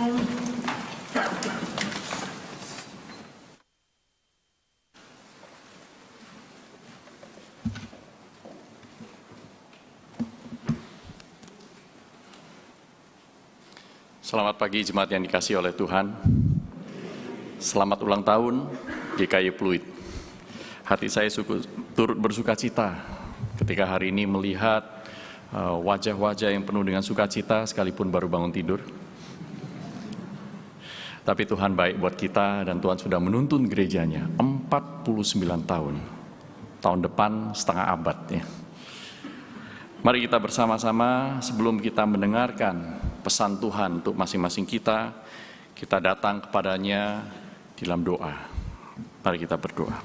Selamat pagi jemaat yang dikasihi oleh Tuhan. Selamat ulang tahun GKI Pluit. Hati saya turut bersuka cita ketika hari ini melihat wajah-wajah yang penuh dengan sukacita sekalipun baru bangun tidur. Tapi Tuhan baik buat kita dan Tuhan sudah menuntun gerejanya 49 tahun. Tahun depan setengah abad ya. Mari kita bersama-sama sebelum kita mendengarkan pesan Tuhan untuk masing-masing kita datang kepadanya dalam doa. Mari kita berdoa.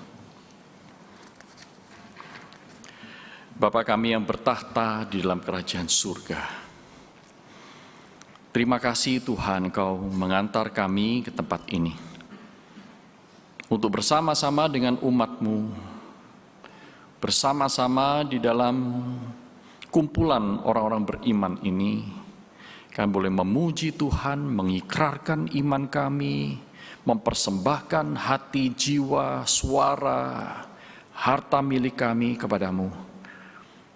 Bapa kami yang bertahta di dalam kerajaan surga. Terima kasih Tuhan Engkau mengantar kami ke tempat ini. Untuk bersama-sama dengan umat-Mu, bersama-sama di dalam kumpulan orang-orang beriman ini, kami boleh memuji Tuhan, mengikrarkan iman kami, mempersembahkan hati, jiwa, suara, harta milik kami kepadamu.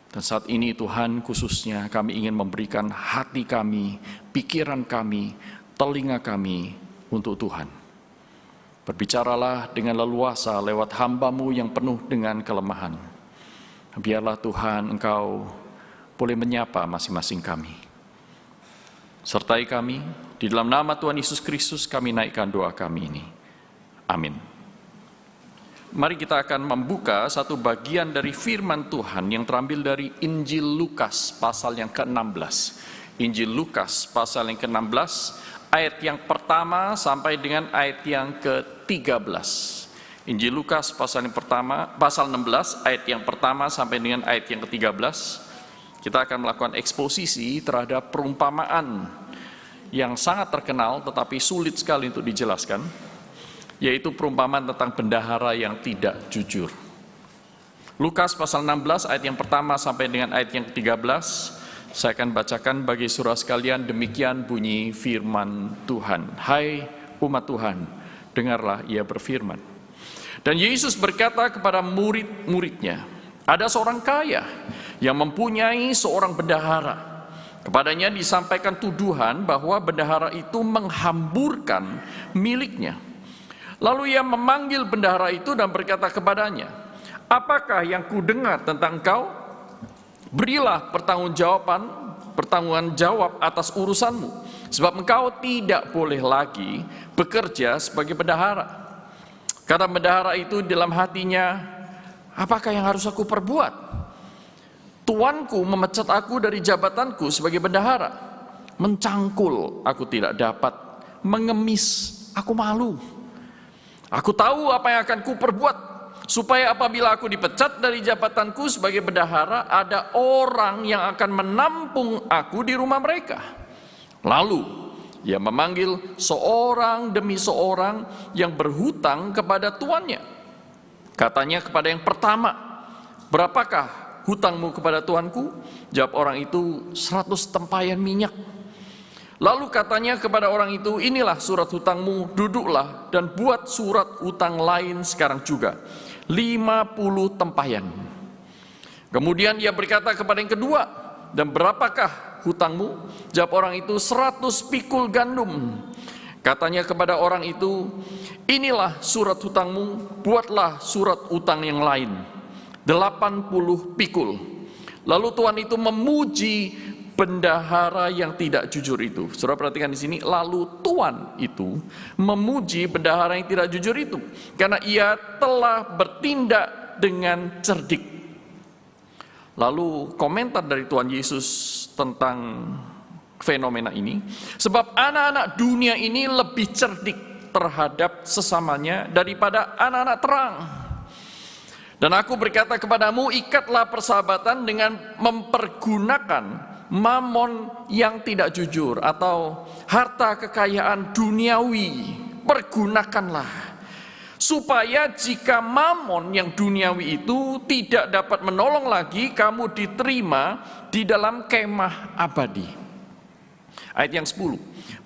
Dan saat ini Tuhan khususnya kami ingin memberikan hati kami, pikiran kami, telinga kami untuk Tuhan. Berbicaralah dengan leluasa lewat hamba-Mu yang penuh dengan kelemahan. Biarlah Tuhan Engkau boleh menyapa masing-masing kami. Sertai kami, di dalam nama Tuhan Yesus Kristus kami naikkan doa kami ini. Amin. Mari kita akan membuka satu bagian dari firman Tuhan yang terambil dari Injil Lukas pasal yang ke-16. Injil Lukas pasal yang ke-16, ayat yang pertama sampai dengan ayat yang ke-13. Injil Lukas pasal yang pertama, pasal 16, ayat yang pertama sampai dengan ayat yang ke-13. Kita akan melakukan eksposisi terhadap perumpamaan yang sangat terkenal tetapi sulit sekali untuk dijelaskan, yaitu perumpamaan tentang bendahara yang tidak jujur. Lukas pasal 16 ayat yang pertama sampai dengan ayat yang ke-13, saya akan bacakan bagi saudara sekalian. Demikian bunyi firman Tuhan. Hai umat Tuhan, dengarlah ia berfirman. Dan Yesus berkata kepada murid-muridnya, ada seorang kaya yang mempunyai seorang bendahara. Kepadanya disampaikan tuduhan bahwa bendahara itu menghamburkan miliknya. Lalu ia memanggil bendahara itu dan berkata kepadanya, apakah yang kudengar tentang engkau? Berilah pertanggungan jawab atas urusanmu, sebab engkau tidak boleh lagi bekerja sebagai bendahara. Kata bendahara itu dalam hatinya, apakah yang harus aku perbuat? Tuanku memecat aku dari jabatanku sebagai bendahara. Mencangkul aku tidak dapat, mengemis aku malu. Aku tahu apa yang akan kuperbuat, supaya apabila aku dipecat dari jabatanku sebagai bendahara, ada orang yang akan menampung aku di rumah mereka. Lalu ia memanggil seorang demi seorang yang berhutang kepada tuannya. Katanya kepada yang pertama, berapakah hutangmu kepada tuanku? Jawab orang itu, 100 tempayan minyak. Lalu katanya kepada orang itu, inilah surat hutangmu, duduklah dan buat surat hutang lain sekarang juga, 50 tempayan. Kemudian ia berkata kepada yang kedua, dan berapakah hutangmu? Jawab orang itu, 100 pikul gandum. Katanya kepada orang itu, inilah surat hutangmu, buatlah surat hutang yang lain, 80 pikul. Lalu Tuhan itu memuji bendahara yang tidak jujur itu. Saudara perhatikan di sini, lalu Tuhan itu memuji bendahara yang tidak jujur itu karena ia telah bertindak dengan cerdik. Lalu komentar dari Tuhan Yesus tentang fenomena ini, sebab anak-anak dunia ini lebih cerdik terhadap sesamanya daripada anak-anak terang. Dan aku berkata kepadamu, ikatlah persahabatan dengan mempergunakan mamon yang tidak jujur atau harta kekayaan duniawi. Pergunakanlah supaya jika mamon yang duniawi itu tidak dapat menolong lagi, kamu diterima di dalam kemah abadi. Ayat yang 10.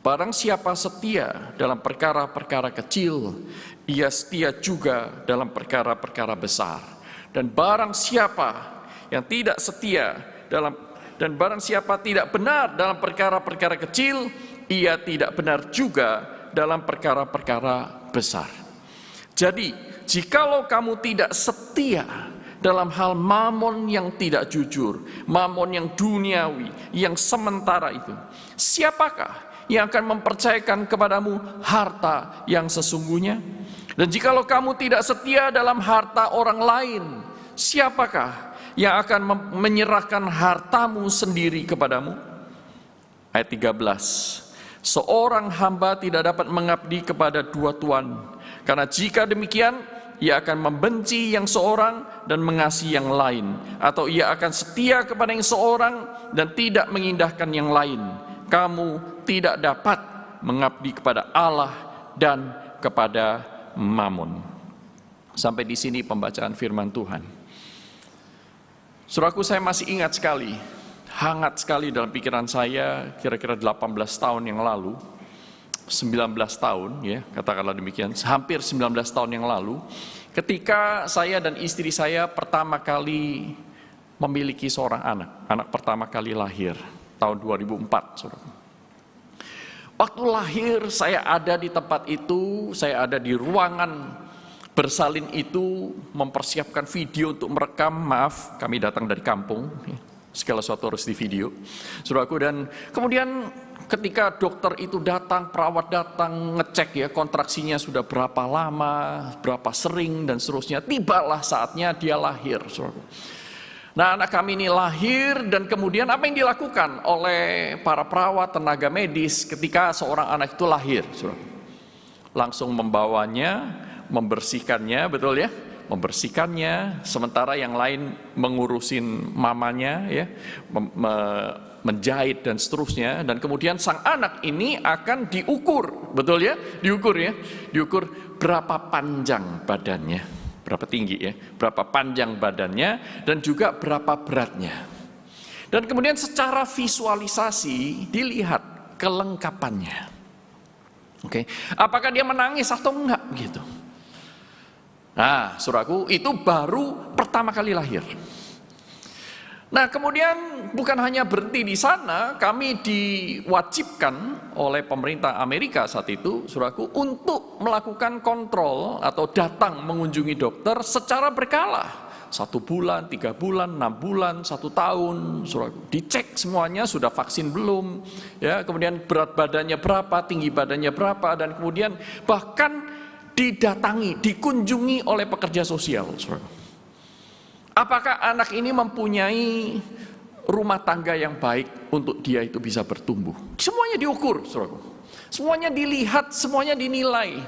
Barang siapa setia dalam perkara-perkara kecil, ia setia juga dalam perkara-perkara besar. Dan barang siapa yang tidak setia dan barang siapa tidak benar dalam perkara-perkara kecil, ia tidak benar juga dalam perkara-perkara besar. Jadi, jikalau kamu tidak setia dalam hal mamon yang tidak jujur, mamon yang duniawi, yang sementara itu, siapakah yang akan mempercayakan kepadamu harta yang sesungguhnya? Dan jikalau kamu tidak setia dalam harta orang lain, siapakah yang akan menyerahkan hartamu sendiri kepadamu? Ayat 13. Seorang hamba tidak dapat mengabdi kepada dua tuan, karena jika demikian, ia akan membenci yang seorang dan mengasihi yang lain, atau ia akan setia kepada yang seorang dan tidak mengindahkan yang lain. Kamu tidak dapat mengabdi kepada Allah dan kepada Mamon. Sampai di sini pembacaan firman Tuhan. Saudaraku, saya masih ingat sekali, hangat sekali dalam pikiran saya, kira-kira 18 tahun yang lalu, 19 tahun ya, katakanlah demikian, hampir 19 tahun yang lalu, ketika saya dan istri saya pertama kali memiliki seorang anak pertama kali lahir, tahun 2004, saudara. Waktu lahir saya ada di tempat itu, saya ada di ruangan bersalin itu, mempersiapkan video untuk merekam, maaf, kami datang dari kampung, segala sesuatu harus di video, saudaraku. Dan kemudian ketika dokter itu datang, perawat datang, ngecek ya kontraksinya sudah berapa lama, berapa sering, dan seterusnya, tibalah saatnya dia lahir, saudaraku. Nah, anak kami ini lahir, dan kemudian apa yang dilakukan oleh para perawat, tenaga medis ketika seorang anak itu lahir, saudaraku? Langsung membawanya, membersihkannya, betul ya? Membersihkannya, sementara yang lain mengurusin mamanya, ya, menjahit dan seterusnya. Dan kemudian sang anak ini akan diukur, betul ya? Diukur ya, diukur berapa panjang badannya, berapa tinggi ya, berapa panjang badannya, dan juga berapa beratnya. Dan kemudian secara visualisasi dilihat kelengkapannya. Oke, apakah dia menangis atau enggak gitu? Nah, saudaraku, itu baru pertama kali lahir. Nah, kemudian bukan hanya berhenti di sana, kami diwajibkan oleh pemerintah Amerika saat itu, saudaraku, untuk melakukan kontrol atau datang mengunjungi dokter secara berkala. 1 bulan, 3 bulan, 6 bulan, 1 tahun, saudaraku. Dicek semuanya, sudah vaksin belum, ya, kemudian berat badannya berapa, tinggi badannya berapa, dan kemudian bahkan didatangi, dikunjungi oleh pekerja sosial, saudara. Apakah anak ini mempunyai rumah tangga yang baik untuk dia itu bisa bertumbuh? Semuanya diukur, saudara. Semuanya dilihat, semuanya dinilai.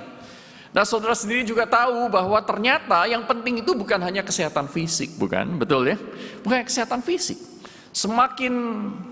Nah, saudara sendiri juga tahu bahwa ternyata yang penting itu bukan hanya kesehatan fisik, bukan? Betul ya? Bukan kesehatan fisik. Semakin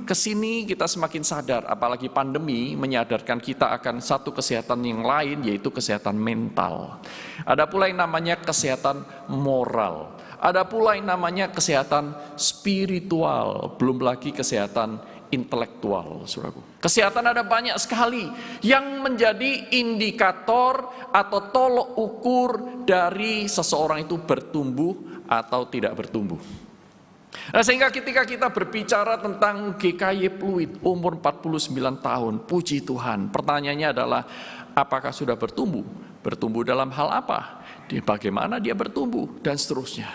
kesini kita semakin sadar, apalagi pandemi menyadarkan kita akan satu kesehatan yang lain, yaitu kesehatan mental. Ada pula yang namanya kesehatan moral, ada pula yang namanya kesehatan spiritual, belum lagi kesehatan intelektual, saudaraku. Kesehatan ada banyak sekali yang menjadi indikator atau tolok ukur dari seseorang itu bertumbuh atau tidak bertumbuh. Nah, sehingga ketika kita berbicara tentang GKY Pluit umur 49 tahun, puji Tuhan, pertanyaannya adalah apakah sudah bertumbuh? Bertumbuh dalam hal apa? Bagaimana dia bertumbuh? Dan seterusnya.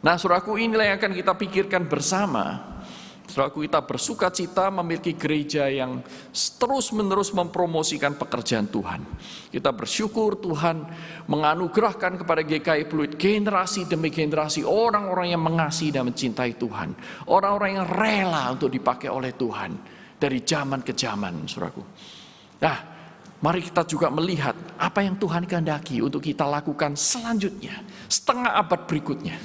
Nah, saudaraku, inilah yang akan kita pikirkan bersama. Saudaraku, kita bersuka cita memiliki gereja yang terus-menerus mempromosikan pekerjaan Tuhan. Kita bersyukur Tuhan menganugerahkan kepada GKY Pluit generasi demi generasi orang-orang yang mengasihi dan mencintai Tuhan. Orang-orang yang rela untuk dipakai oleh Tuhan dari zaman ke zaman, saudaraku. Nah, mari kita juga melihat apa yang Tuhan kehendaki untuk kita lakukan selanjutnya, setengah abad berikutnya.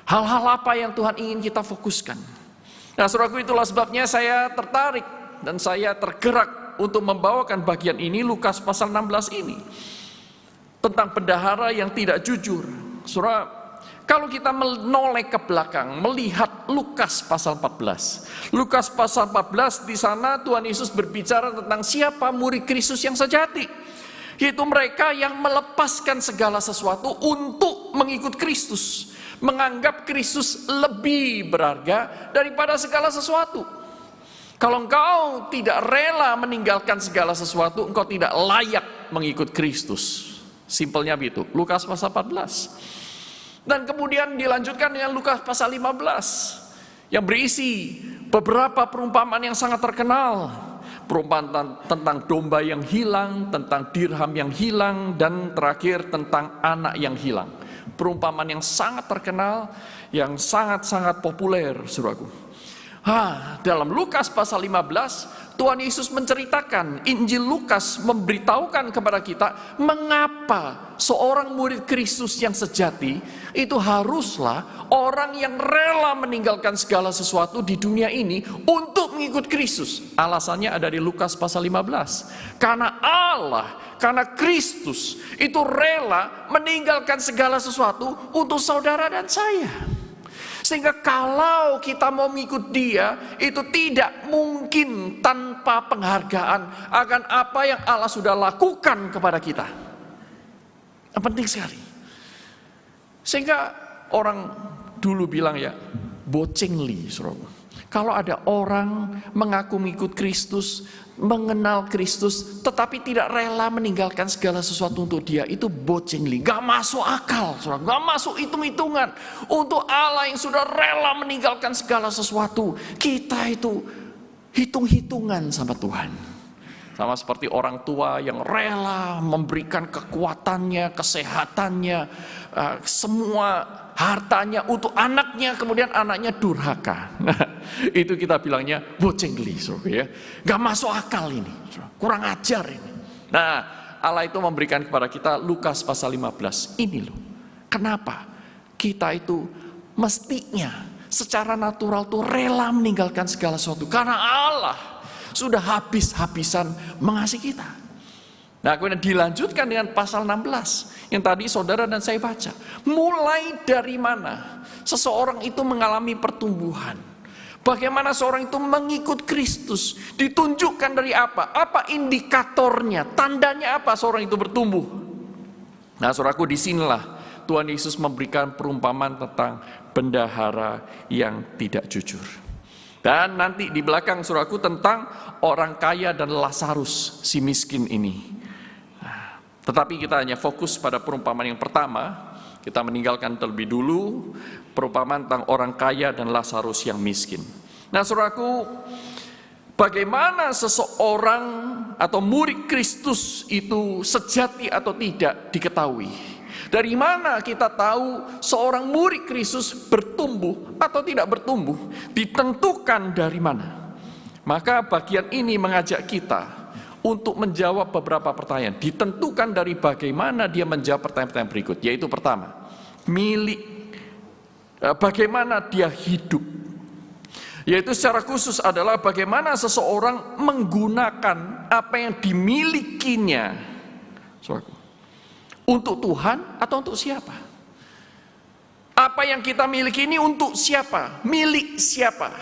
Hal-hal apa yang Tuhan ingin kita fokuskan. Nah, saudaraku, itulah sebabnya saya tertarik dan saya tergerak untuk membawakan bagian ini, Lukas pasal 16 ini. Tentang bendahara yang tidak jujur. Saudara, kalau kita menoleh ke belakang, melihat Lukas pasal 14. Lukas pasal 14, di sana Tuhan Yesus berbicara tentang siapa murid Kristus yang sejati. Yaitu mereka yang melepaskan segala sesuatu untuk mengikut Kristus. Menganggap Kristus lebih berharga daripada segala sesuatu. Kalau engkau tidak rela meninggalkan segala sesuatu, engkau tidak layak mengikut Kristus. Simpelnya begitu, Lukas pasal 14. Dan kemudian dilanjutkan dengan Lukas pasal 15 yang berisi beberapa perumpamaan yang sangat terkenal. Perumpamaan tentang domba yang hilang, tentang dirham yang hilang, dan terakhir tentang anak yang hilang. Perumpamaan yang sangat terkenal, yang sangat-sangat populer, saudaraku. Dalam Lukas pasal 15, Tuhan Yesus menceritakan, Injil Lukas memberitahukan kepada kita mengapa seorang murid Kristus yang sejati itu haruslah orang yang rela meninggalkan segala sesuatu di dunia ini untuk mengikut Kristus. Alasannya ada di Lukas pasal 15. Karena Allah, karena Kristus itu rela meninggalkan segala sesuatu untuk saudara dan saya. Sehingga kalau kita mau mengikut dia, itu tidak mungkin tanpa penghargaan akan apa yang Allah sudah lakukan kepada kita. Penting sekali. Sehingga orang dulu bilang ya, bocengli, saudara. Kalau ada orang mengaku mengikut Kristus, mengenal Kristus, tetapi tidak rela meninggalkan segala sesuatu untuk dia, itu bocengli, gak masuk akal, saudara. Gak masuk hitung-hitungan. Untuk Allah yang sudah rela meninggalkan segala sesuatu, kita itu hitung-hitungan sama Tuhan. Sama seperti orang tua yang rela memberikan kekuatannya, kesehatannya, semua hartanya untuk anaknya, kemudian anaknya durhaka. Itu kita bilangnya bocengli, ya. Gak masuk akal ini, kurang ajar ini. Nah, Allah itu memberikan kepada kita Lukas pasal 15. Ini loh, kenapa kita itu mestinya secara natural tuh rela meninggalkan segala sesuatu. Karena Allah sudah habis-habisan mengasihi kita. Nah, kemudian dilanjutkan dengan pasal 16 yang tadi saudara dan saya baca. Mulai dari mana seseorang itu mengalami pertumbuhan? Bagaimana seorang itu mengikut Kristus? Ditunjukkan dari apa? Apa indikatornya? Tandanya apa seorang itu bertumbuh? Nah, saudaraku, disinilah Tuhan Yesus memberikan perumpamaan tentang bendahara yang tidak jujur. Dan nanti di belakang saudaraku tentang orang kaya dan Lazarus, si miskin ini. Tetapi kita hanya fokus pada perumpamaan yang pertama. Kita meninggalkan terlebih dulu perumpamaan tentang orang kaya dan Lazarus yang miskin. Nah, saudaraku, bagaimana seseorang atau murid Kristus itu sejati atau tidak diketahui? Dari mana kita tahu seorang murid Kristus bertumbuh atau tidak bertumbuh? Ditentukan dari mana? Maka bagian ini mengajak kita untuk menjawab beberapa pertanyaan. Ditentukan dari bagaimana dia menjawab pertanyaan-pertanyaan berikut. Yaitu pertama, bagaimana dia hidup. Yaitu secara khusus adalah bagaimana seseorang menggunakan apa yang dimilikinya. Untuk Tuhan atau untuk siapa? Apa yang kita miliki ini untuk siapa? Milik siapa?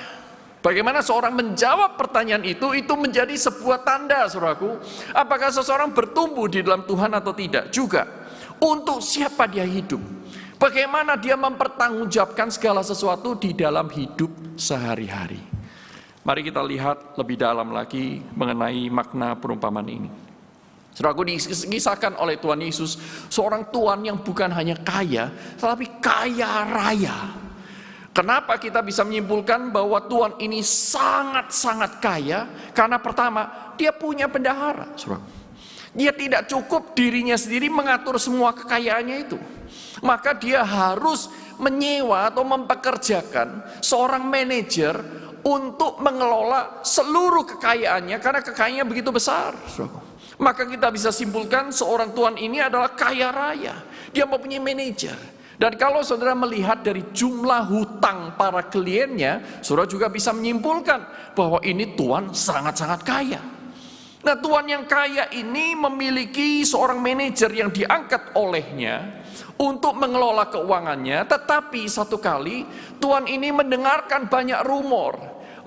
Bagaimana seorang menjawab pertanyaan itu menjadi sebuah tanda, saudaraku. Apakah seseorang bertumbuh di dalam Tuhan atau tidak? Juga, untuk siapa dia hidup? Bagaimana dia mempertanggungjawabkan segala sesuatu di dalam hidup sehari-hari? Mari kita lihat lebih dalam lagi mengenai makna perumpamaan ini. Saudaraku, dikisahkan oleh Tuhan Yesus, seorang Tuhan yang bukan hanya kaya, tetapi kaya raya. Kenapa kita bisa menyimpulkan bahwa Tuhan ini sangat-sangat kaya? Karena pertama, dia punya bendahara. Dia tidak cukup dirinya sendiri mengatur semua kekayaannya itu. Maka dia harus menyewa atau mempekerjakan seorang manajer untuk mengelola seluruh kekayaannya, karena kekayaannya begitu besar. Maka kita bisa simpulkan seorang Tuhan ini adalah kaya raya. Dia mempunyai manajer. Dan kalau saudara melihat dari jumlah hutang para kliennya, saudara juga bisa menyimpulkan bahwa ini Tuhan sangat-sangat kaya. Nah, Tuhan yang kaya ini memiliki seorang manajer yang diangkat olehnya, untuk mengelola keuangannya. Tetapi satu kali tuan ini mendengarkan banyak rumor,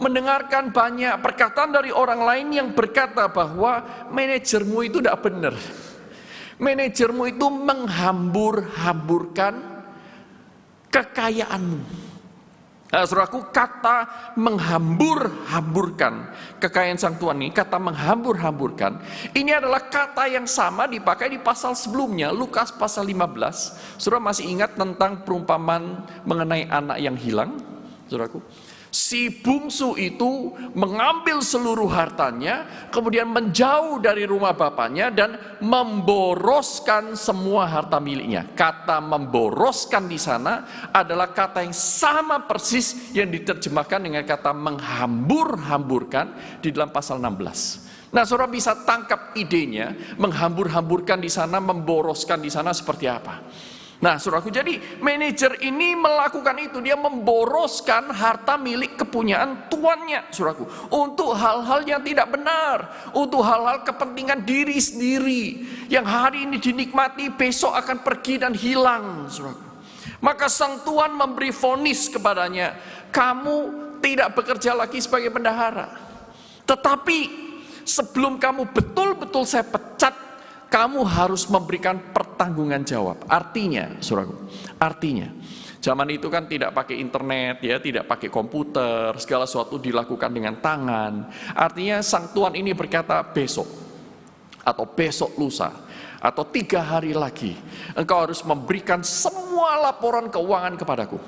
mendengarkan banyak perkataan dari orang lain yang berkata bahwa manajermu itu tidak benar. Manajermu itu menghambur-hamburkan kekayaanmu. Nah, saudaraku, kata menghambur-hamburkan kekayaan sang tuan ini, kata menghambur-hamburkan, ini adalah kata yang sama dipakai di pasal sebelumnya, Lukas pasal 15. Saudara masih ingat tentang perumpamaan mengenai anak yang hilang? Saudaraku, si bungsu itu mengambil seluruh hartanya, kemudian menjauh dari rumah bapaknya dan memboroskan semua harta miliknya. Kata memboroskan di sana adalah kata yang sama persis yang diterjemahkan dengan kata menghambur-hamburkan di dalam pasal 16. Nah, saudara bisa tangkap idenya, menghambur-hamburkan di sana, memboroskan di sana seperti apa. Nah, saudaraku, jadi manajer ini melakukan itu, dia memboroskan harta milik kepunyaan tuannya, saudaraku, untuk hal-hal yang tidak benar, untuk hal-hal kepentingan diri sendiri, yang hari ini dinikmati, besok akan pergi dan hilang, saudaraku. Maka sang tuan memberi vonis kepadanya, kamu tidak bekerja lagi sebagai bendahara, tetapi sebelum kamu betul-betul saya pecat, kamu harus memberikan pertanggungan jawab. Artinya, saudaraku, artinya zaman itu kan tidak pakai internet, ya, tidak pakai komputer, segala sesuatu dilakukan dengan tangan. Artinya sang tuan ini berkata, besok atau besok lusa atau 3 hari lagi engkau harus memberikan semua laporan keuangan kepadaku.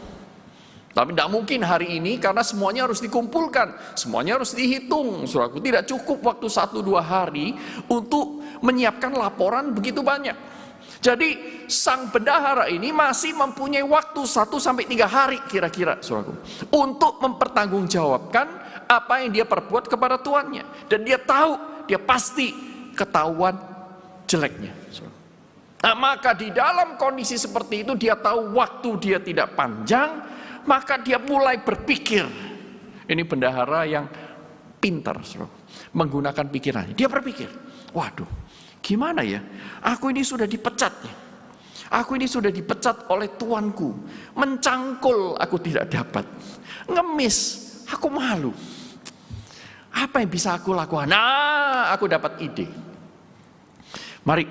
Tapi tidak mungkin hari ini karena semuanya harus dikumpulkan, semuanya harus dihitung, saudaraku. Tidak cukup waktu 1-2 hari untuk menyiapkan laporan begitu banyak. Jadi sang bendahara ini masih mempunyai waktu 1-3 hari kira-kira, saudaraku, untuk mempertanggungjawabkan apa yang dia perbuat kepada tuannya. Dan dia tahu, dia pasti ketahuan jeleknya, saudaraku. Nah, maka di dalam kondisi seperti itu dia tahu waktu dia tidak panjang, maka dia mulai berpikir. Ini bendahara yang pintar, saudaraku, menggunakan pikirannya. Dia berpikir, waduh, gimana ya? Aku ini sudah dipecat ya. Aku ini sudah dipecat oleh tuanku. Mencangkul aku tidak dapat. Ngemis, aku malu. Apa yang bisa aku lakukan? Nah, aku dapat ide. Mari,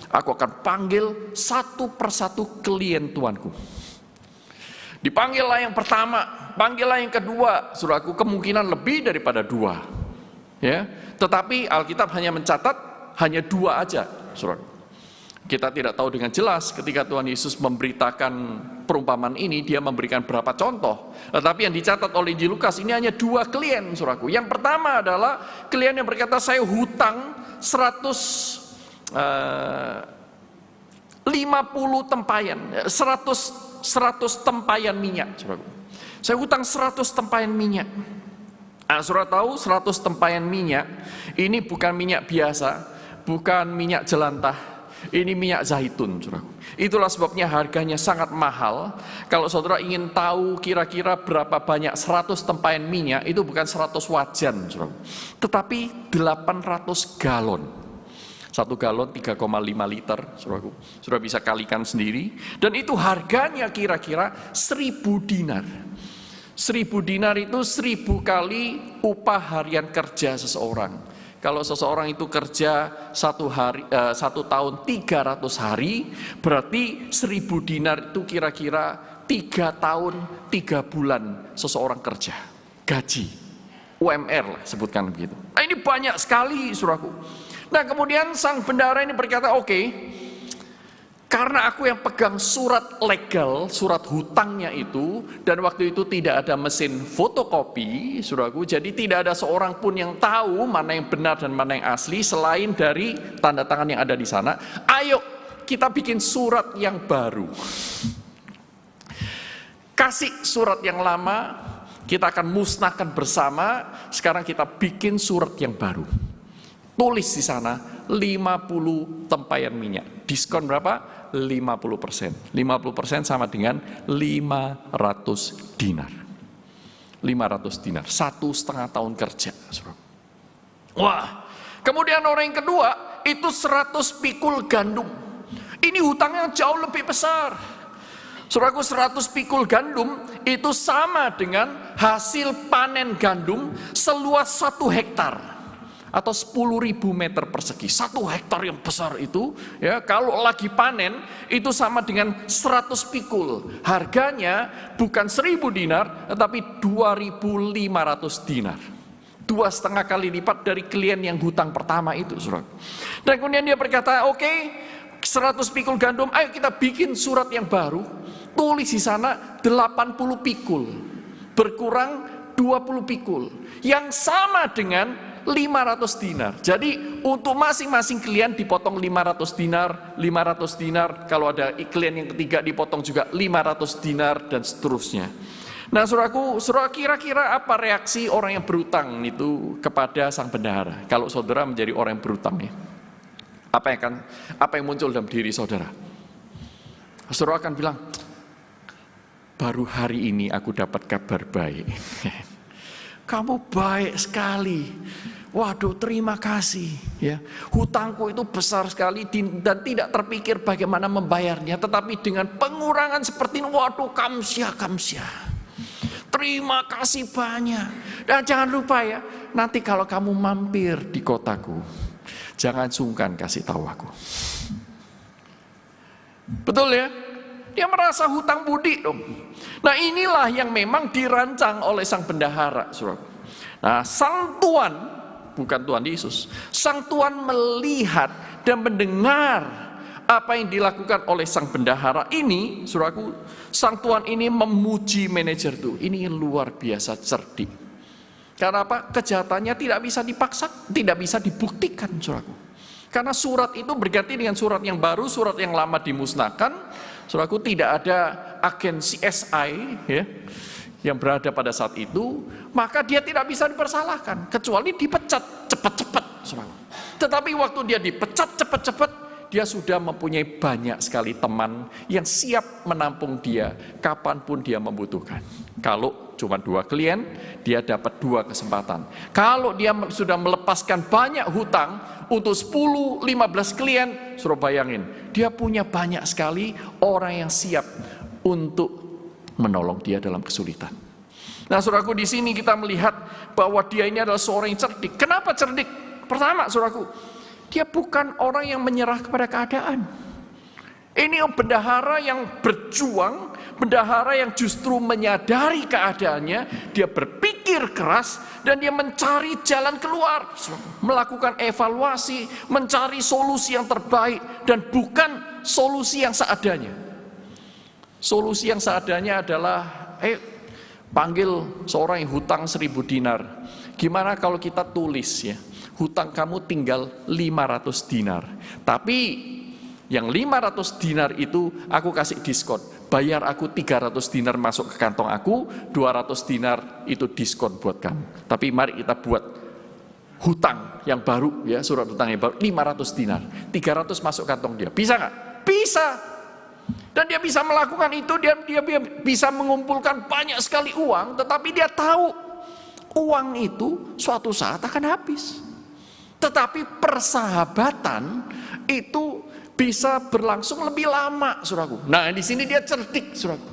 aku akan panggil satu persatu klien tuanku. Dipanggillah yang pertama, panggillah yang kedua, saudaraku, kemungkinan lebih daripada 2. Ya, tetapi Alkitab hanya mencatat hanya 2 aja, saudara. Kita tidak tahu dengan jelas ketika Tuhan Yesus memberitakan perumpamaan ini, dia memberikan berapa contoh. Tetapi yang dicatat oleh Injil Lukas ini hanya 2 klien, saudaraku. Yang pertama adalah klien yang berkata, saya hutang 150 tempayan, 100 tempayan minyak, saudaraku. Saya hutang 100 tempayan minyak. Nah, saudara tahu 100 tempayan minyak ini bukan minyak biasa, bukan minyak jelantah, ini minyak zaitun, saudaraku. Itulah sebabnya harganya sangat mahal. Kalau saudara ingin tahu kira-kira berapa banyak 100 tempayan minyak, itu bukan 100 wajan, saudaraku, tetapi 800 galon. 1 galon 3,5 liter, saudaraku. Saudara bisa kalikan sendiri. Dan itu harganya kira-kira 1.000 dinar. 1.000 dinar itu 1.000 kali upah harian kerja seseorang. Kalau seseorang itu kerja 1 tahun 300 hari, berarti 1.000 dinar itu kira-kira 3 tahun 3 bulan seseorang kerja. Gaji, UMR lah sebutkan begitu. Nah, ini banyak sekali, saudaraku. Nah, kemudian sang bendahara ini berkata, oke, karena aku yang pegang surat legal, surat hutangnya itu, dan waktu itu tidak ada mesin fotokopi, saudaraku, jadi tidak ada seorang pun yang tahu mana yang benar dan mana yang asli selain dari tanda tangan yang ada di sana. Ayo kita bikin surat yang baru. Kasih surat yang lama, kita akan musnahkan bersama. Sekarang kita bikin surat yang baru. Tulis di sana 50 tempayan minyak. Diskon berapa? 50%. 50% sama dengan 500 dinar. 500 dinar. 1,5 tahun kerja. Wah. Kemudian orang yang kedua itu 100 pikul gandum. Ini hutang yang jauh lebih besar. Saudaraku, 100 pikul gandum itu sama dengan hasil panen gandum seluas 1 hektar atau 10.000 meter persegi. 1 hektar yang besar itu, ya, kalau lagi panen itu sama dengan 100 pikul. Harganya bukan 1.000 dinar, tetapi 2.500 dinar. 2,5 kali lipat dari klien yang hutang pertama itu, saudara. Dan kemudian dia berkata, oke, 100 pikul gandum, ayo kita bikin surat yang baru. Tulis di sana 80 pikul, berkurang 20 pikul, yang sama dengan 500 dinar. Jadi untuk masing-masing klien dipotong 500 dinar, 500 dinar. Kalau ada klien yang ketiga dipotong juga 500 dinar dan seterusnya. Nah, saudaraku, saudara kira-kira apa reaksi orang yang berutang itu kepada sang bendahara? Kalau saudara menjadi orang yang berutang, ya, apa yang muncul dalam diri saudara? Saudara akan bilang, baru hari ini aku dapat kabar baik. Kamu baik sekali. Waduh, terima kasih. Ya, hutangku itu besar sekali dan tidak terpikir bagaimana membayarnya. Tetapi dengan pengurangan seperti ini, waduh, kamsia. Terima kasih banyak. Dan jangan lupa ya, nanti kalau kamu mampir di kotaku, jangan sungkan kasih tahu aku. Betul ya? Dia merasa hutang budi dong. Nah, inilah yang memang dirancang oleh sang bendahara, saudara. Nah, sang Tuhan, bukan Tuhan Yesus, sang Tuhan melihat dan mendengar apa yang dilakukan oleh sang bendahara ini, saudaraku. Sang Tuhan ini memuji manajer itu. Ini luar biasa cerdik. Karena apa? Kejahatannya tidak bisa dipaksa, tidak bisa dibuktikan, saudaraku. Karena surat itu berganti dengan surat yang baru, surat yang lama dimusnahkan. Saudaraku, tidak ada agen CSI, ya, yang berada pada saat itu, maka dia tidak bisa dipersalahkan, kecuali dipecat cepat-cepat, saudaraku. Tetapi waktu dia dipecat cepat-cepat, dia sudah mempunyai banyak sekali teman yang siap menampung dia kapanpun dia membutuhkan. Kalau cuma 2 klien, dia dapat 2 kesempatan. Kalau dia sudah melepaskan banyak hutang untuk 10-15 klien, suruh bayangin, dia punya banyak sekali orang yang siap untuk menolong dia dalam kesulitan. Nah, saudaraku, di sini kita melihat bahwa dia ini adalah seorang yang cerdik. Kenapa cerdik? Pertama, saudaraku, dia bukan orang yang menyerah kepada keadaan. Ini bendahara yang berjuang, bendahara yang justru menyadari keadaannya, dia berpikir keras dan dia mencari jalan keluar, melakukan evaluasi, mencari solusi yang terbaik dan bukan solusi yang seadanya. Solusi yang seadanya adalah, panggil seorang yang hutang 1.000 dinar. Gimana kalau kita tulis ya, hutang kamu tinggal 500 dinar. Tapi yang 500 dinar itu aku kasih diskon. Bayar aku 300 dinar masuk ke kantong aku, 200 dinar itu diskon buat kamu. Tapi mari kita buat hutang yang baru ya, surat hutang yang baru 500 dinar. 300 masuk kantong dia. Bisa nggak? Bisa. Dan dia bisa melakukan itu, dia bisa mengumpulkan banyak sekali uang, tetapi dia tahu uang itu suatu saat akan habis. Tetapi persahabatan itu bisa berlangsung lebih lama, saudaraku. Nah, di sini dia cerdik, saudaraku.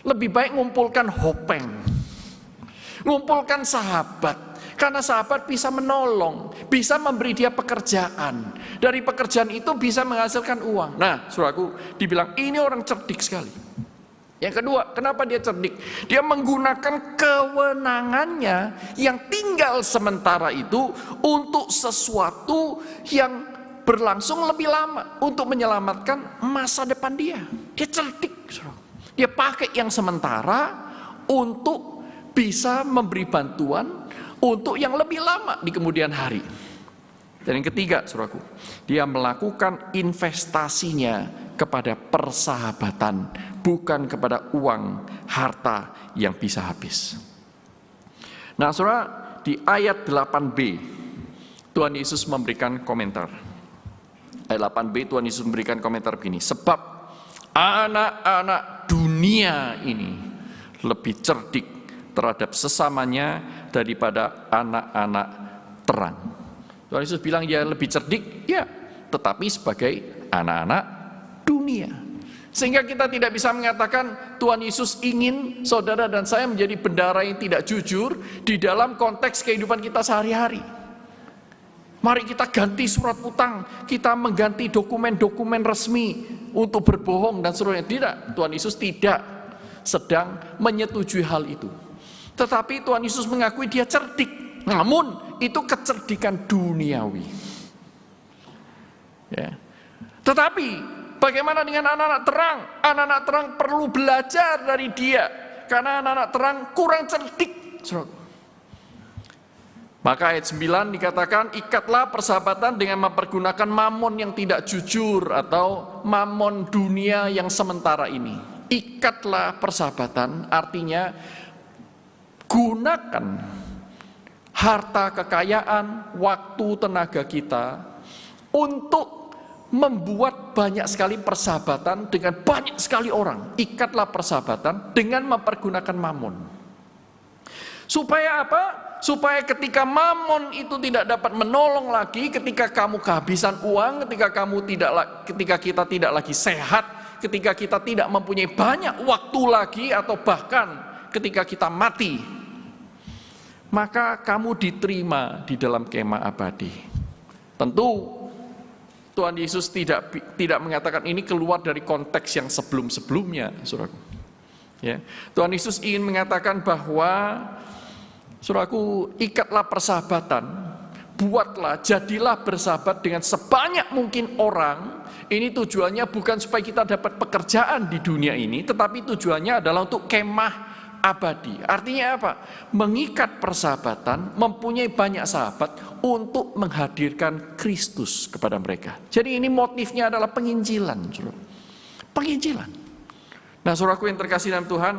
Lebih baik ngumpulkan hopeng, ngumpulkan sahabat, karena sahabat bisa menolong, bisa memberi dia pekerjaan. Dari pekerjaan itu bisa menghasilkan uang. Nah, saudaraku, dibilang ini orang cerdik sekali. Yang kedua, kenapa dia cerdik? Dia menggunakan kewenangannya yang tinggal sementara itu untuk sesuatu yang berlangsung lebih lama, untuk menyelamatkan masa depan dia. Dia cerdik. Dia pakai yang sementara untuk bisa memberi bantuan untuk yang lebih lama di kemudian hari. Dan yang ketiga, saudaraku, dia melakukan investasinya kepada persahabatan, bukan kepada uang, harta yang bisa habis. Nah, saudara, di ayat 8b, Tuhan Yesus memberikan komentar. Ayat 8b, Tuhan Yesus memberikan komentar begini, sebab anak-anak dunia ini lebih cerdik terhadap sesamanya daripada anak-anak terang. Tuhan Yesus bilang dia lebih cerdik, ya, tetapi sebagai anak-anak dunia. Sehingga kita tidak bisa mengatakan Tuhan Yesus ingin saudara dan saya menjadi bendahara yang tidak jujur di dalam konteks kehidupan kita sehari-hari. Mari kita ganti surat utang, kita mengganti dokumen-dokumen resmi untuk berbohong dan seterusnya. Tidak, Tuhan Yesus tidak sedang menyetujui hal itu. Tetapi Tuhan Yesus mengakui dia cerdik. Namun itu kecerdikan duniawi. Ya. Tetapi bagaimana dengan anak-anak terang? Anak-anak terang perlu belajar dari dia. Karena anak-anak terang kurang cerdik. Maka ayat 9 dikatakan, ikatlah persahabatan dengan mempergunakan mamon yang tidak jujur atau mamon dunia yang sementara ini. Ikatlah persahabatan artinya gunakan harta kekayaan, waktu, tenaga kita untuk membuat banyak sekali persahabatan dengan banyak sekali orang. Ikatlah persahabatan dengan mempergunakan mamon. Supaya apa? Supaya ketika mamon itu tidak dapat menolong lagi, ketika kamu kehabisan uang, ketika kita tidak lagi sehat, ketika kita tidak mempunyai banyak waktu lagi, atau bahkan ketika kita mati, maka kamu diterima di dalam kemah abadi. Tentu Tuhan Yesus tidak mengatakan ini keluar dari konteks yang sebelum-sebelumnya, saudaraku. Ya. Tuhan Yesus ingin mengatakan bahwa, saudaraku, ikatlah persahabatan, jadilah bersahabat dengan sebanyak mungkin orang. Ini tujuannya bukan supaya kita dapat pekerjaan di dunia ini, tetapi tujuannya adalah untuk kemah abadi. Artinya apa? Mengikat persahabatan, mempunyai banyak sahabat untuk menghadirkan Kristus kepada mereka. Jadi ini motifnya adalah penginjilan. Penginjilan. Nah, saudaraku yang terkasih dalam Tuhan,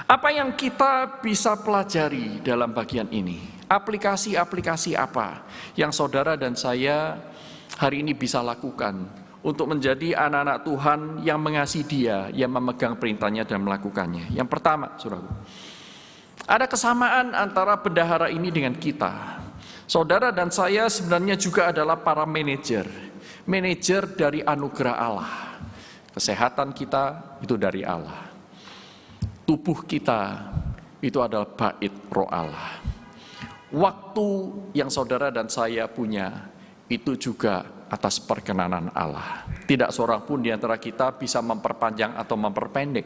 apa yang kita bisa pelajari dalam bagian ini? Aplikasi-aplikasi apa yang saudara dan saya hari ini bisa lakukan untuk menjadi anak-anak Tuhan yang mengasihi Dia, yang memegang perintahnya dan melakukannya? Yang pertama, saudaraku, ada kesamaan antara bendahara ini dengan kita. Saudara dan saya sebenarnya juga adalah para manajer dari anugerah Allah. Kesehatan kita itu dari Allah. Tubuh kita itu adalah bait roh Allah. Waktu yang saudara dan saya punya itu juga atas perkenanan Allah. Tidak seorang pun di antara kita bisa memperpanjang atau memperpendek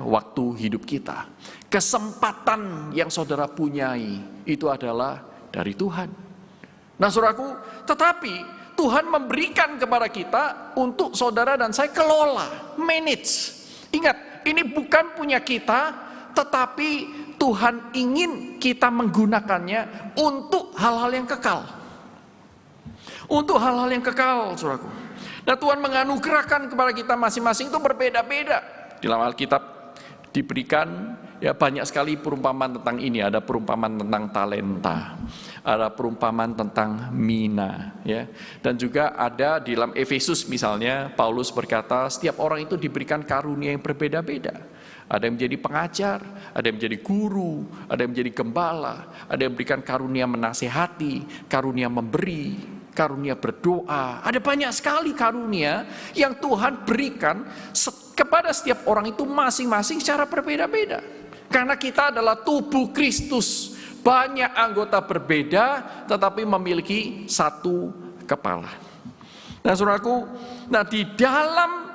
waktu hidup kita. Kesempatan yang saudara punyai itu adalah dari Tuhan. Nah, saudaraku, tetapi Tuhan memberikan kepada kita untuk saudara dan saya kelola, manage. Ingat, ini bukan punya kita, tetapi Tuhan ingin kita menggunakannya untuk hal-hal yang kekal. Untuk hal-hal yang kekal, saudaraku. Nah, Tuhan menganugerahkan kepada kita masing-masing itu berbeda-beda. Di dalam Alkitab diberikan banyak sekali perumpamaan tentang ini. Ada perumpamaan tentang talenta, ada perumpamaan tentang mina, dan juga ada di dalam Efesus misalnya, Paulus berkata setiap orang itu diberikan karunia yang berbeda-beda. Ada yang menjadi pengajar, ada yang menjadi guru, ada yang menjadi gembala, ada yang memberikan karunia menasehati, karunia memberi, karunia berdoa. Ada banyak sekali karunia yang Tuhan berikan kepada setiap orang itu masing-masing secara berbeda-beda. Karena kita adalah tubuh Kristus. Banyak anggota berbeda tetapi memiliki satu kepala. Nah, saudaraku, di dalam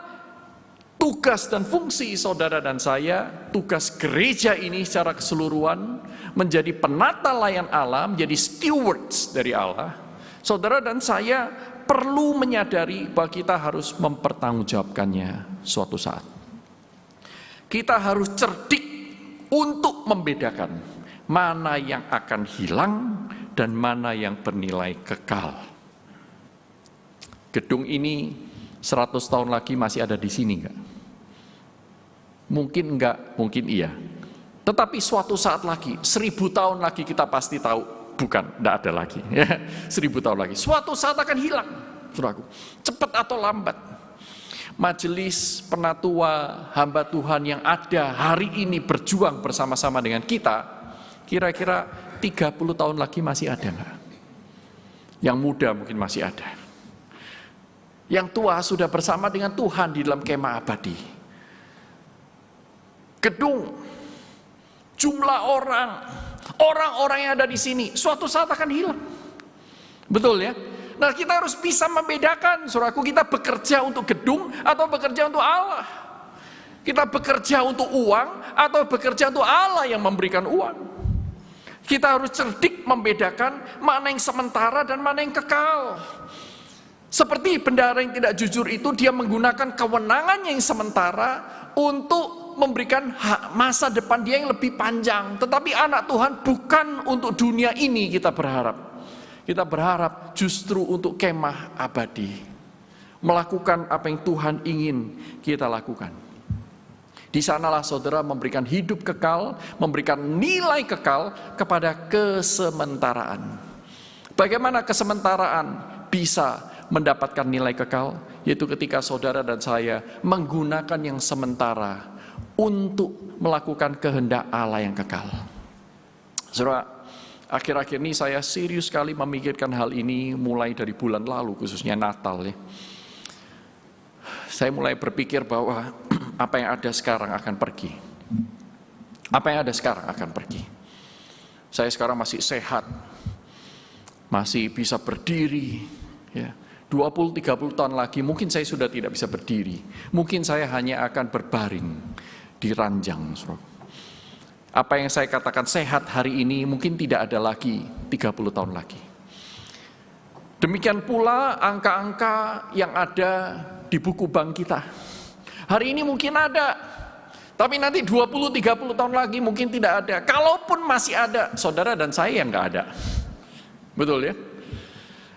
tugas dan fungsi saudara dan saya, tugas gereja ini secara keseluruhan menjadi penata layan Allah, menjadi stewards dari Allah. Saudara dan saya perlu menyadari bahwa kita harus mempertanggungjawabkannya suatu saat. Kita harus cerdik untuk membedakan mana yang akan hilang dan mana yang bernilai kekal. Gedung ini 100 tahun lagi masih ada di sini enggak? Mungkin enggak, mungkin iya. Tetapi suatu saat lagi, 1000 tahun lagi kita pasti tahu. Bukan, tidak ada lagi. 1000 tahun lagi. Suatu saat akan hilang, saudaraku. Cepat atau lambat. Majelis penatua hamba Tuhan yang ada hari ini berjuang bersama-sama dengan kita, kira-kira 30 tahun lagi masih ada nggak? Yang muda mungkin masih ada. Yang tua sudah bersama dengan Tuhan di dalam kemah abadi. Gedung, jumlah orang-orang yang ada di sini suatu saat akan hilang. Betul ya? Nah, kita harus bisa membedakan, saudaraku, kita bekerja untuk gedung atau bekerja untuk Allah. Kita bekerja untuk uang atau bekerja untuk Allah yang memberikan uang. Kita harus cerdik membedakan mana yang sementara dan mana yang kekal. Seperti bendahara yang tidak jujur itu, dia menggunakan kewenangannya yang sementara untuk memberikan masa depan dia yang lebih panjang. Tetapi anak Tuhan bukan untuk dunia ini kita berharap. Kita berharap justru untuk kemah abadi. Melakukan apa yang Tuhan ingin kita lakukan. Di sanalah saudara memberikan hidup kekal, memberikan nilai kekal kepada kesementaraan. Bagaimana kesementaraan bisa mendapatkan nilai kekal? Yaitu ketika saudara dan saya menggunakan yang sementara untuk melakukan kehendak Allah yang kekal. Saudara, akhir-akhir ini saya serius sekali memikirkan hal ini mulai dari bulan lalu, khususnya Natal ya. Saya mulai berpikir bahwa apa yang ada sekarang akan pergi. Apa yang ada sekarang akan pergi. Saya sekarang masih sehat, masih bisa berdiri. Ya. 20-30 tahun lagi mungkin saya sudah tidak bisa berdiri. Mungkin saya hanya akan berbaring di ranjang. Apa yang saya katakan sehat hari ini mungkin tidak ada lagi 30 tahun lagi. Demikian pula angka-angka yang ada di buku bank kita. Hari ini mungkin ada, tapi nanti 20-30 tahun lagi mungkin tidak ada. Kalaupun masih ada, saudara dan saya yang nggak ada. Betul ya?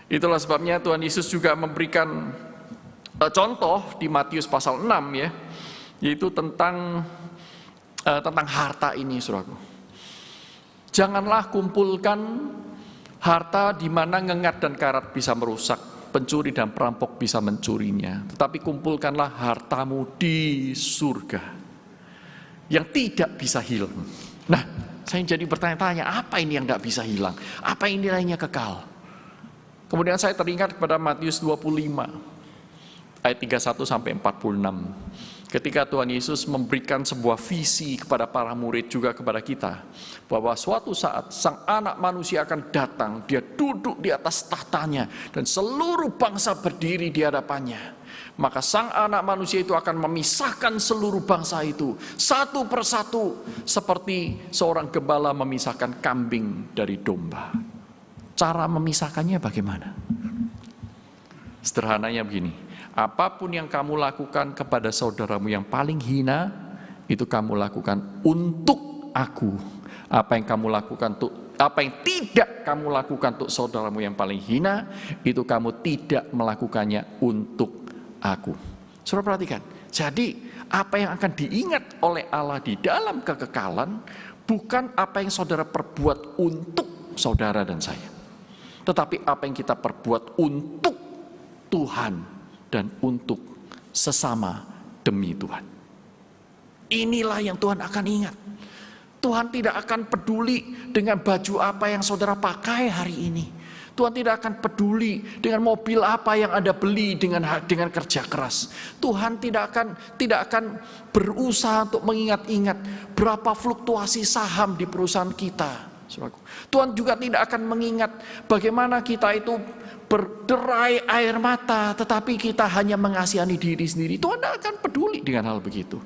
Itulah sebabnya Tuhan Yesus juga memberikan contoh di Matius pasal 6 ya, yaitu tentang harta ini, saudaraku. Janganlah kumpulkan harta di mana ngengat dan karat bisa merusak, pencuri dan perampok bisa mencurinya. Tetapi kumpulkanlah hartamu di surga yang tidak bisa hilang. Nah, saya jadi bertanya-tanya, apa ini yang tidak bisa hilang? Apa ini nilainya kekal? Kemudian saya teringat kepada Matius 25 ayat 31 sampai 46. Ketika Tuhan Yesus memberikan sebuah visi kepada para murid juga kepada kita, bahwa suatu saat Sang Anak Manusia akan datang, dia duduk di atas tahtanya dan seluruh bangsa berdiri di hadapannya. Maka Sang Anak Manusia itu akan memisahkan seluruh bangsa itu satu persatu, seperti seorang gembala memisahkan kambing dari domba. Cara memisahkannya bagaimana? Sederhananya begini, apapun yang kamu lakukan kepada saudaramu yang paling hina, itu kamu lakukan untuk aku. Apa yang kamu lakukan apa yang tidak kamu lakukan untuk saudaramu yang paling hina, itu kamu tidak melakukannya untuk aku. Saudara perhatikan, jadi apa yang akan diingat oleh Allah di dalam kekekalan bukan apa yang saudara perbuat untuk saudara dan saya, tetapi apa yang kita perbuat untuk Tuhan dan untuk sesama demi Tuhan. Inilah yang Tuhan akan ingat. Tuhan tidak akan peduli dengan baju apa yang saudara pakai hari ini. Tuhan tidak akan peduli dengan mobil apa yang Anda beli dengan kerja keras. Tuhan tidak akan berusaha untuk mengingat-ingat berapa fluktuasi saham di perusahaan kita. Tuhan juga tidak akan mengingat bagaimana kita itu berderai air mata, tetapi kita hanya mengasihani diri sendiri. Tuhan tidak akan peduli dengan hal begitu.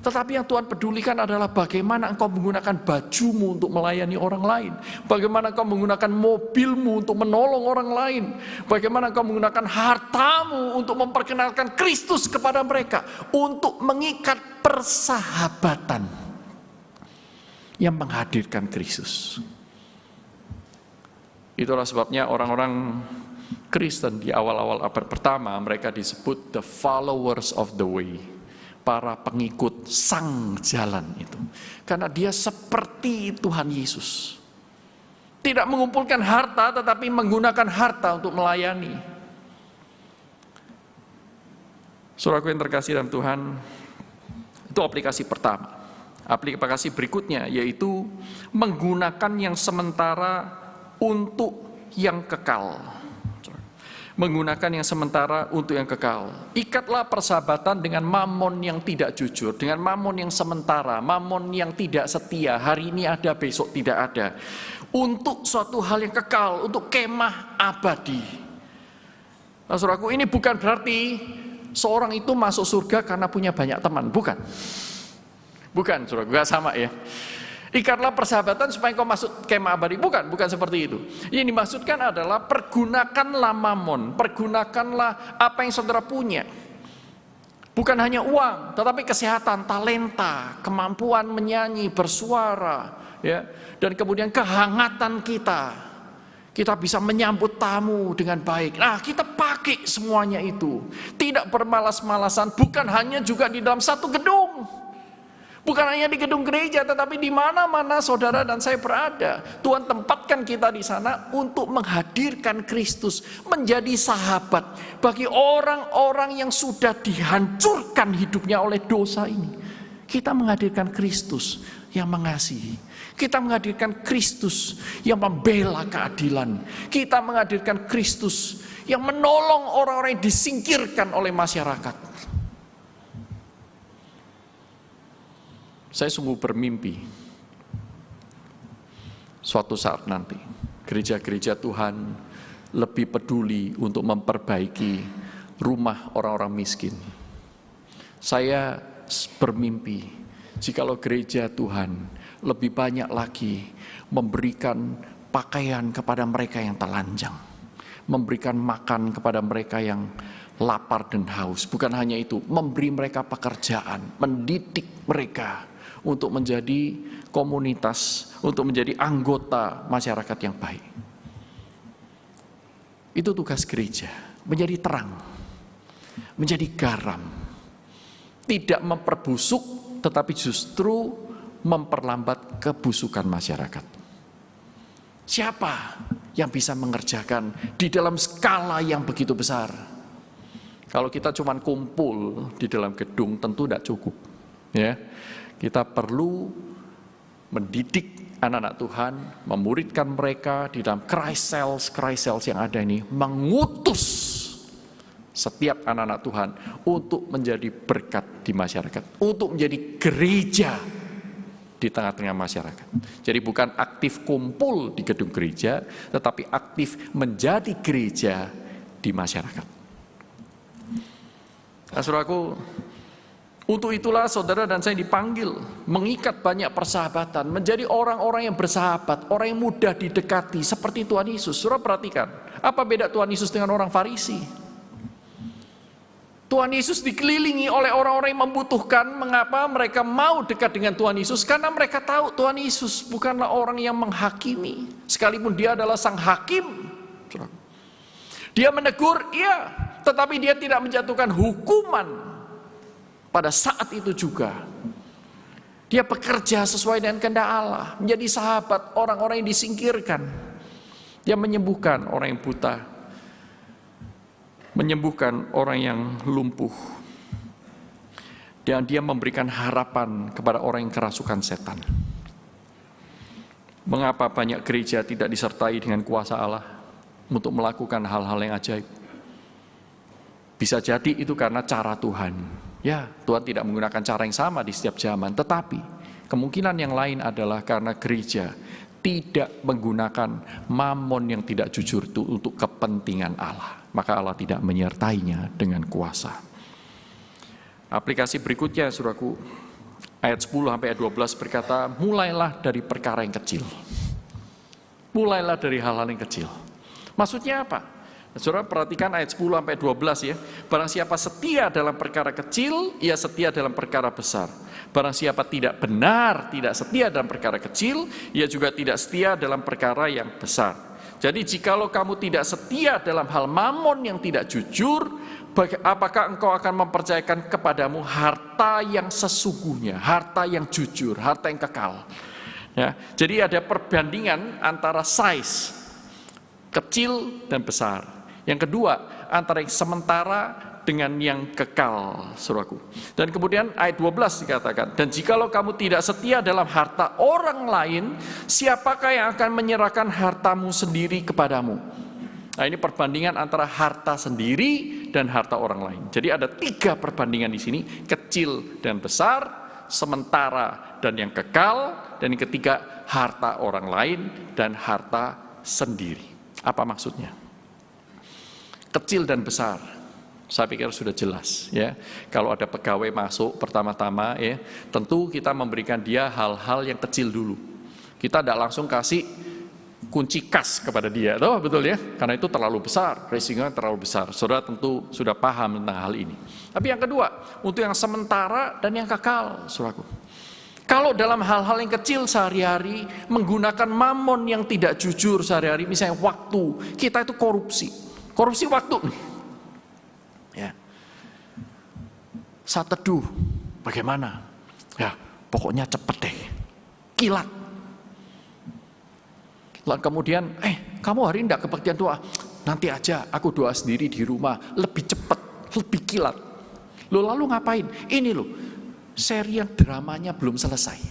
Tetapi yang Tuhan pedulikan adalah bagaimana engkau menggunakan bajumu untuk melayani orang lain. Bagaimana engkau menggunakan mobilmu untuk menolong orang lain. Bagaimana engkau menggunakan hartamu untuk memperkenalkan Kristus kepada mereka. Untuk mengikat persahabatan yang menghadirkan Kristus. Itulah sebabnya orang-orang Kristen di awal-awal abad pertama mereka disebut the followers of the way. Para pengikut sang jalan itu. Karena dia seperti Tuhan Yesus. Tidak mengumpulkan harta tetapi menggunakan harta untuk melayani. Saudaraku yang terkasih dalam Tuhan, itu aplikasi pertama. Aplikasi berikutnya yaitu menggunakan yang sementara untuk yang kekal. menggunakan yang sementara untuk yang kekal. Ikatlah persahabatan dengan mamon yang tidak jujur, dengan mamon yang sementara, mamon yang tidak setia, hari ini ada, besok tidak ada, untuk suatu hal yang kekal, untuk kemah abadi. Nah, saudaraku, ini bukan berarti seorang itu masuk surga karena punya banyak teman, bukan. Bukan, saudaraku, gak sama ya. Ikatlah persahabatan supaya kau masuk kemah abadi. Bukan seperti itu. Yang dimaksudkan adalah pergunakanlah mamon, pergunakanlah apa yang saudara punya. Bukan hanya uang, tetapi kesehatan, talenta, kemampuan menyanyi, bersuara, ya, dan kemudian kehangatan kita. Kita bisa menyambut tamu dengan baik. Nah, kita pakai semuanya itu. Tidak bermalas-malasan, bukan hanya juga di dalam satu gedung. Bukan hanya di gedung gereja, tetapi di mana-mana saudara dan saya berada. Tuhan tempatkan kita di sana untuk menghadirkan Kristus menjadi sahabat bagi orang-orang yang sudah dihancurkan hidupnya oleh dosa ini. Kita menghadirkan Kristus yang mengasihi. Kita menghadirkan Kristus yang membela keadilan. Kita menghadirkan Kristus yang menolong orang-orang yang disingkirkan oleh masyarakat. Saya sungguh bermimpi suatu saat nanti gereja-gereja Tuhan lebih peduli untuk memperbaiki rumah orang-orang miskin. Saya bermimpi jikalau gereja Tuhan lebih banyak lagi memberikan pakaian kepada mereka yang telanjang, memberikan makan kepada mereka yang lapar dan haus. Bukan hanya itu, memberi mereka pekerjaan, mendidik mereka untuk menjadi komunitas, untuk menjadi anggota masyarakat yang baik. Itu tugas gereja, menjadi terang, menjadi garam. Tidak memperbusuk, tetapi justru memperlambat kebusukan masyarakat. Siapa yang bisa mengerjakan di dalam skala yang begitu besar? Kalau kita cuma kumpul di dalam gedung tentu tidak cukup, ya. Kita perlu mendidik anak-anak Tuhan, memuridkan mereka di dalam Christ cells yang ada ini, mengutus setiap anak-anak Tuhan untuk menjadi berkat di masyarakat, untuk menjadi gereja di tengah-tengah masyarakat. Jadi bukan aktif kumpul di gedung gereja, tetapi aktif menjadi gereja di masyarakat. Nah, saudaraku, untuk itulah saudara dan saya dipanggil mengikat banyak persahabatan, menjadi orang-orang yang bersahabat, orang yang mudah didekati seperti Tuhan Yesus. Saudara perhatikan, apa beda Tuhan Yesus dengan orang Farisi? Tuhan Yesus dikelilingi oleh orang-orang yang membutuhkan. Mengapa mereka mau dekat dengan Tuhan Yesus? Karena mereka tahu Tuhan Yesus bukanlah orang yang menghakimi, sekalipun dia adalah sang hakim. Dia menegur, iya, tetapi dia tidak menjatuhkan hukuman. Pada saat itu juga dia bekerja sesuai dengan kehendak Allah, menjadi sahabat orang-orang yang disingkirkan. Dia menyembuhkan orang yang buta, menyembuhkan orang yang lumpuh, dan dia memberikan harapan kepada orang yang kerasukan setan. Mengapa banyak gereja tidak disertai dengan kuasa Allah untuk melakukan hal-hal yang ajaib? Bisa jadi itu karena cara Tuhan. Ya, Tuhan tidak menggunakan cara yang sama di setiap zaman, tetapi kemungkinan yang lain adalah karena gereja tidak menggunakan mamon yang tidak jujur itu untuk kepentingan Allah. Maka Allah tidak menyertainya dengan kuasa. Aplikasi berikutnya, saudaraku, ayat 10 sampai ayat 12 berkata, mulailah dari perkara yang kecil. Mulailah dari hal-hal yang kecil. Maksudnya apa? Saudara perhatikan ayat 10 sampai 12 ya. Barang siapa setia dalam perkara kecil, ia setia dalam perkara besar. Barang siapa tidak benar, tidak setia dalam perkara kecil, ia juga tidak setia dalam perkara yang besar. Jadi jikalau kamu tidak setia dalam hal mamon yang tidak jujur, apakah engkau akan mempercayakan kepadamu harta yang sesungguhnya, harta yang jujur, harta yang kekal? Ya, jadi ada perbandingan antara size kecil dan besar. Yang kedua, antara yang sementara dengan yang kekal, saudaraku. Dan kemudian ayat 12 dikatakan, dan jikalau kamu tidak setia dalam harta orang lain, siapakah yang akan menyerahkan hartamu sendiri kepadamu? Nah, ini perbandingan antara harta sendiri dan harta orang lain. Jadi ada 3 perbandingan di sini, kecil dan besar, sementara dan yang kekal, dan yang ketiga harta orang lain dan harta sendiri. Apa maksudnya? Kecil dan besar, saya pikir sudah jelas ya. Kalau ada pegawai masuk pertama-tama ya, tentu kita memberikan dia hal-hal yang kecil dulu. Kita tidak langsung kasih kunci kas kepada dia, betul ya? Karena itu terlalu besar, resikonya terlalu besar. Saudara tentu sudah paham tentang hal ini. Tapi yang kedua, untuk yang sementara dan yang kekal, saudaraku. Kalau dalam hal-hal yang kecil sehari-hari, menggunakan mamon yang tidak jujur sehari-hari, misalnya waktu, kita itu korupsi waktu. Ya. Saat teduh, bagaimana? Ya, pokoknya cepet deh, kilat. Lalu kemudian, kamu hari ini tidak kebaktian doa? Nanti aja, aku doa sendiri di rumah, lebih cepat, lebih kilat. Lalu ngapain? Ini loh, seri yang dramanya belum selesai.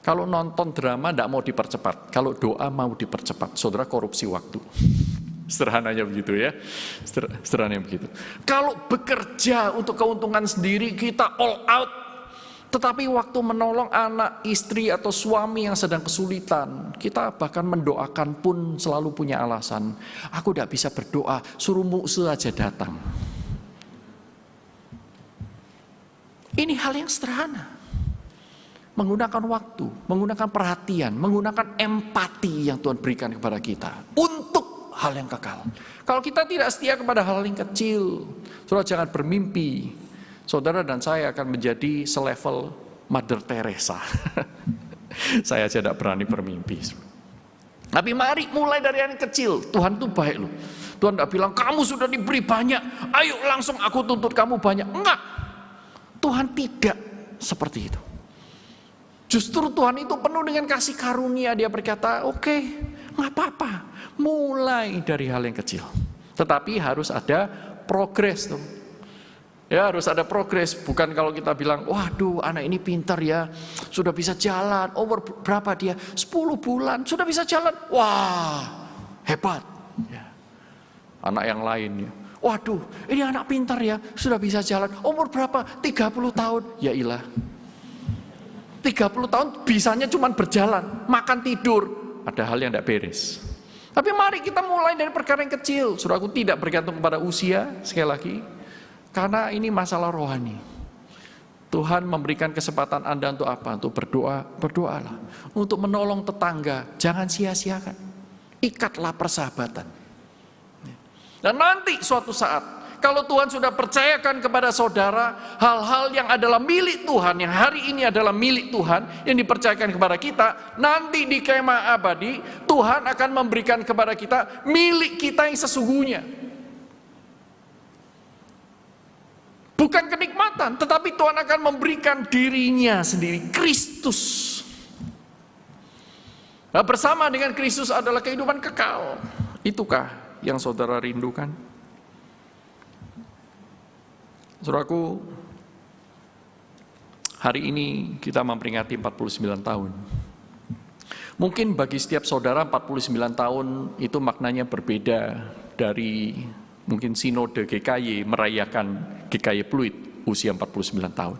Kalau nonton drama tidak mau dipercepat, kalau doa mau dipercepat, saudara korupsi waktu. Sederhananya begitu ya, sederhananya begitu. Kalau bekerja untuk keuntungan sendiri, kita all out. Tetapi waktu menolong anak, istri, atau suami yang sedang kesulitan, kita bahkan mendoakan pun selalu punya alasan. Aku tidak bisa berdoa, suruh musuh aja datang. Ini hal yang sederhana. Menggunakan waktu, menggunakan perhatian, menggunakan empati yang Tuhan berikan kepada kita. Untuk hal yang kekal. Kalau kita tidak setia kepada hal yang kecil, saudara jangan bermimpi. Saudara dan saya akan menjadi selevel Mother Teresa. Saya aja tidak berani bermimpi. Tapi mari mulai dari yang kecil. Tuhan itu baik loh. Tuhan tidak bilang, kamu sudah diberi banyak, ayo langsung aku tuntut kamu banyak. Enggak. Tuhan tidak seperti itu. Justru Tuhan itu penuh dengan kasih karunia. Dia berkata, oke, nggak apa-apa. Mulai dari hal yang kecil. Tetapi harus ada progres tuh. Ya harus ada progres, bukan kalau kita bilang, waduh anak ini pintar ya, sudah bisa jalan, umur berapa dia? 10 bulan, sudah bisa jalan, wah hebat. Ya. Anak yang lain ya, waduh ini anak pintar ya, sudah bisa jalan, umur berapa? 30 tahun, ya ilah. 30 tahun bisanya cuma berjalan, makan tidur, ada hal yang tidak beres. Tapi mari kita mulai dari perkara yang kecil, saudaraku tidak bergantung kepada usia, sekali lagi. Karena ini masalah rohani. Tuhan memberikan kesempatan Anda untuk apa? Untuk berdoa, berdoalah. Untuk menolong tetangga, jangan sia-siakan. Ikatlah persahabatan. Dan nanti suatu saat, kalau Tuhan sudah percayakan kepada saudara, hal-hal yang adalah milik Tuhan, yang hari ini adalah milik Tuhan, yang dipercayakan kepada kita, nanti di kemah abadi, Tuhan akan memberikan kepada kita milik kita yang sesungguhnya. Bukan kenikmatan, tetapi Tuhan akan memberikan dirinya sendiri, Kristus. Nah, bersama dengan Kristus adalah kehidupan kekal. Itukah yang saudara rindukan? Saudaraku, hari ini kita memperingati 49 tahun. Mungkin bagi setiap saudara 49 tahun itu maknanya berbeda dari mungkin Sinode GKY merayakan GKY Pluit usia 49 tahun.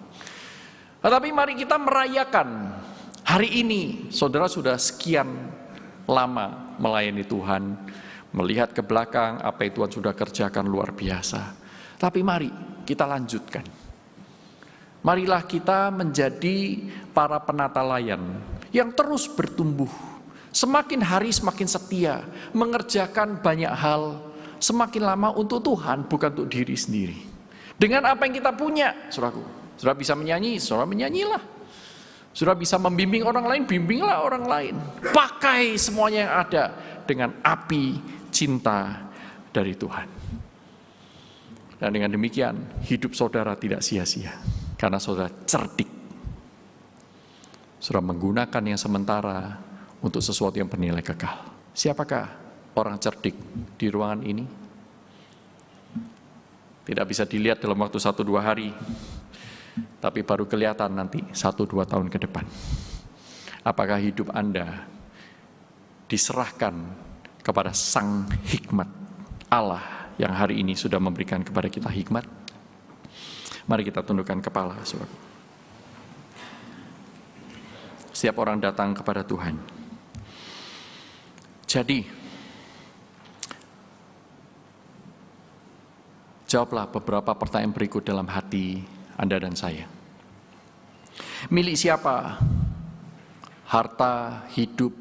Tetapi mari kita merayakan hari ini, saudara sudah sekian lama melayani Tuhan, melihat ke belakang apa yang Tuhan sudah kerjakan luar biasa. Tapi mari kita lanjutkan. Marilah kita menjadi para penata layan yang terus bertumbuh. Semakin hari semakin setia, mengerjakan banyak hal, semakin lama untuk Tuhan, bukan untuk diri sendiri. Dengan apa yang kita punya, saudaraku. Saudara bisa menyanyi, saudara menyanyilah. Saudara bisa membimbing orang lain, bimbinglah orang lain. Pakai semuanya yang ada dengan api cinta dari Tuhan. Dan dengan demikian, hidup saudara tidak sia-sia. Karena saudara cerdik. Saudara menggunakan yang sementara untuk sesuatu yang bernilai kekal. Siapakah orang cerdik di ruangan ini? Tidak bisa dilihat dalam waktu 1-2 hari, tapi baru kelihatan nanti 1-2 tahun ke depan. Apakah hidup Anda diserahkan kepada Sang Hikmat Allah yang hari ini sudah memberikan kepada kita hikmat. Mari kita tundukkan kepala, saudara. Setiap orang datang kepada Tuhan. Jadi, jawablah beberapa pertanyaan berikut dalam hati Anda dan saya. Milik siapa harta, hidup,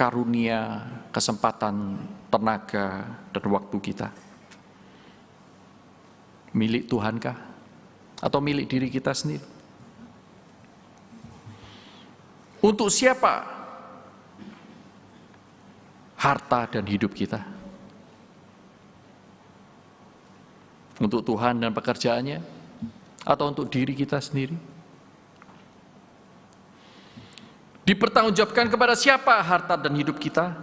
karunia, kesempatan, tenaga, dan waktu kita? Milik Tuhankah? Atau milik diri kita sendiri? Untuk siapa harta dan hidup kita? Untuk Tuhan dan pekerjaannya? Atau untuk diri kita sendiri? Dipertanggungjawabkan kepada siapa harta dan hidup kita?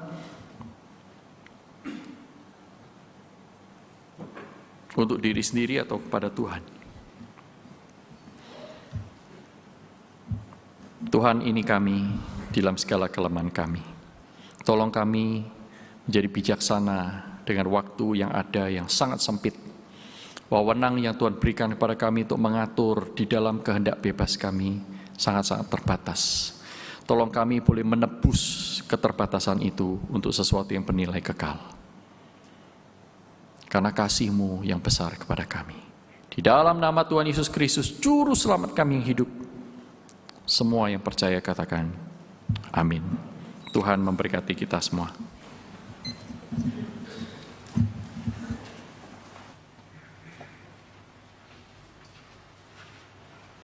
Untuk diri sendiri atau kepada Tuhan? Tuhan, ini kami dalam segala kelemahan kami. Tolong kami menjadi bijaksana dengan waktu yang ada yang sangat sempit. Wewenang yang Tuhan berikan kepada kami untuk mengatur di dalam kehendak bebas kami sangat-sangat terbatas. Tolong kami boleh menebus keterbatasan itu untuk sesuatu yang bernilai kekal. Karena kasih-Mu yang besar kepada kami. Di dalam nama Tuhan Yesus Kristus, Juru Selamat kami yang hidup. Semua yang percaya katakan, amin. Tuhan memberkati kita semua.